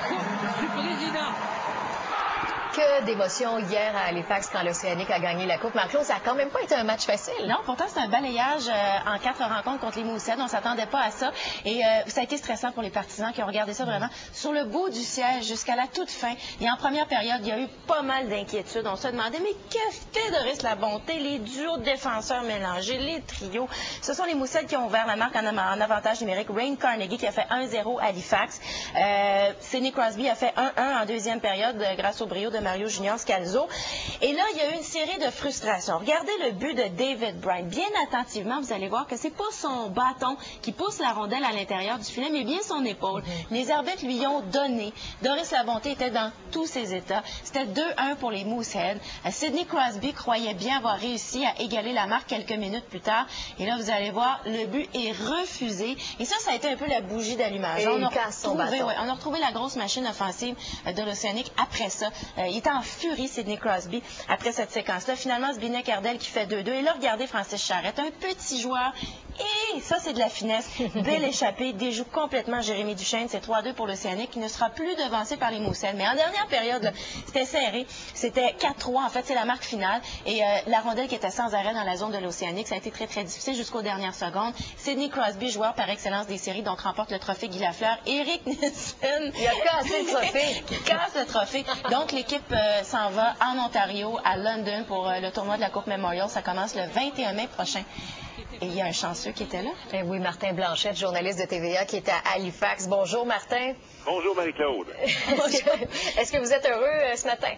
Coupe du Président. Que d'émotion hier à Halifax quand l'Océanique a gagné la Coupe. Marc-Claude, ça n'a quand même pas été un match facile. Non, pourtant, c'est un balayage en 4 rencontres contre les Mooseheads. On ne s'attendait pas à ça. Et ça a été stressant pour les partisans qui ont regardé ça vraiment sur le bout du siège jusqu'à la toute fin. Et en première période, il y a eu pas mal d'inquiétudes. On se demandait, mais que fait Doris Labonté? Les duos de défenseurs mélangés, les trios. Ce sont les Mooseheads qui ont ouvert la marque en avantage numérique. Wayne Carnegie qui a fait 1-0 à Halifax. Sidney Crosby a fait 1-1 en deuxième période grâce au brio de Mario Junior Scalzo. Et là, il y a eu une série de frustrations. Regardez le but de David Bryant. Bien attentivement, vous allez voir que c'est pas son bâton qui pousse la rondelle à l'intérieur du filet, mais bien son épaule. Les arbitres lui ont donné. Doris Labonté était dans tous ses états. C'était 2-1 pour les Mooseheads. Sidney Crosby croyait bien avoir réussi à égaler la marque quelques minutes plus tard. Et là, vous allez voir, le but est refusé. Et ça a été un peu la bougie d'allumage. On a retrouvé la grosse machine offensive de l'Océanique après ça. Il était en furie, Sidney Crosby, après cette séquence-là. Finalement, Zbigniew Ardel qui fait 2-2. Et là, regardez Francis Charrette, un petit joueur. Et ça, c'est de la finesse. Belle échappée, déjoue complètement Jérémy Duchesne. C'est 3-2 pour l'Océanique qui ne sera plus devancé par les Mooseheads. Mais en dernière période, c'était serré. C'était 4-3. En fait, c'est la marque finale. Et la rondelle qui était sans arrêt dans la zone de l'Océanique, ça a été très, très difficile jusqu'aux dernières secondes. Sidney Crosby, joueur par excellence des séries, donc remporte le trophée Guy Lafleur. Eric Nielsen. Il a cassé le trophée. Qui casse le trophée. Donc, l'équipe s'en va en Ontario, à London, pour le tournoi de la Coupe Memorial. Ça commence le 21 mai prochain. Et il y a un chanceux qui était là. Eh oui, Martin Blanchette, journaliste de TVA, qui est à Halifax. Bonjour, Martin. Bonjour, Marie-Claude. Est-ce que vous êtes heureux ce matin?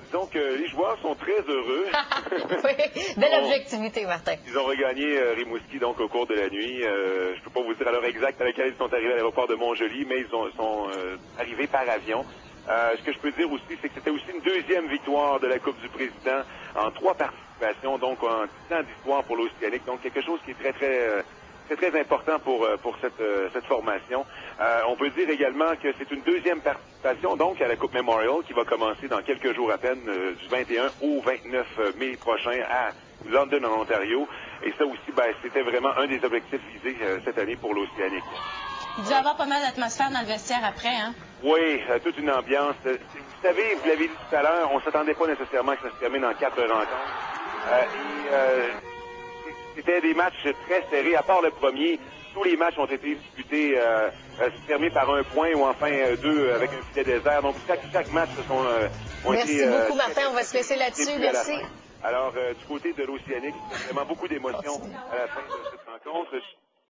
Disons que les joueurs sont très heureux. Oui, belle objectivité, Martin. Ils ont regagné Rimouski donc au cours de la nuit. Je ne peux pas vous dire à l'heure exacte à laquelle ils sont arrivés à l'aéroport de Montjoli, mais ils sont arrivés par avion. Ce que je peux dire aussi, c'est que c'était aussi une deuxième victoire de la Coupe du Président en 3 participations, donc en 10 ans d'histoire pour l'Océanique. Donc quelque chose qui est très important pour cette formation. On peut dire également que c'est une deuxième participation donc à la Coupe Memorial qui va commencer dans quelques jours à peine, du 21 au 29 mai prochain à London en Ontario. Et ça aussi, c'était vraiment un des objectifs visés cette année pour l'Océanique. Il devait y avoir pas mal d'atmosphère dans le vestiaire après, hein? Oui, toute une ambiance. Vous savez, vous l'avez dit tout à l'heure, on ne s'attendait pas nécessairement que ça se termine en 4 rencontres. C'était des matchs très serrés. À part le premier, tous les matchs ont été disputés, terminés par 1 point ou enfin 2 avec un filet désert. Donc chaque match ont Merci été... beaucoup, Martin. On va se laisser là-dessus. Merci. Alors, du côté de l'Océanique, vraiment beaucoup d'émotions à la fin de cette rencontre.